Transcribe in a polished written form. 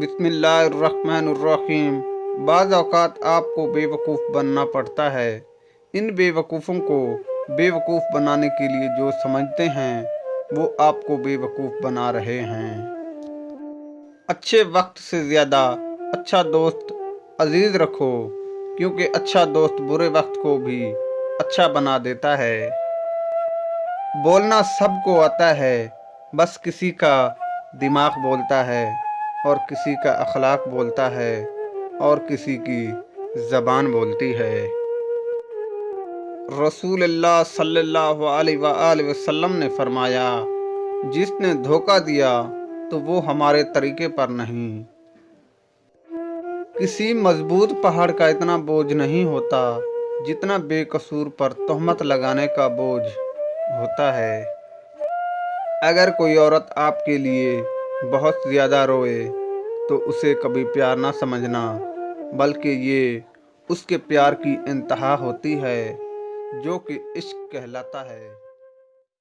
बिस्मिल्लाहिर्रहमानिर्रहीम। बाज़ औक़ात आपको बेवकूफ़ बनना पड़ता है। इन बेवकूफ़ों को बेवकूफ़ बनाने के लिए जो समझते हैं वो आपको बेवकूफ़ बना रहे हैं। अच्छे वक्त से ज़्यादा अच्छा दोस्त अजीज़ रखो, क्योंकि अच्छा दोस्त बुरे वक्त को भी अच्छा बना देता है। बोलना सबको आता है, बस किसी का दिमाग बोलता है और किसी का अखलाक बोलता है और किसी की ज़बान बोलती है। रसूलुल्लाह सल्लल्लाहु अलैहि वसल्लम ने फरमाया, जिसने धोखा दिया तो वो हमारे तरीके पर नहीं। किसी मजबूत पहाड़ का इतना बोझ नहीं होता जितना बेकसूर पर तोहमत लगाने का बोझ होता है। अगर कोई औरत आपके लिए बहुत ज़्यादा रोए तो उसे कभी प्यार ना समझना, बल्कि ये उसके प्यार की इंतहा होती है, जो कि इश्क कहलाता है।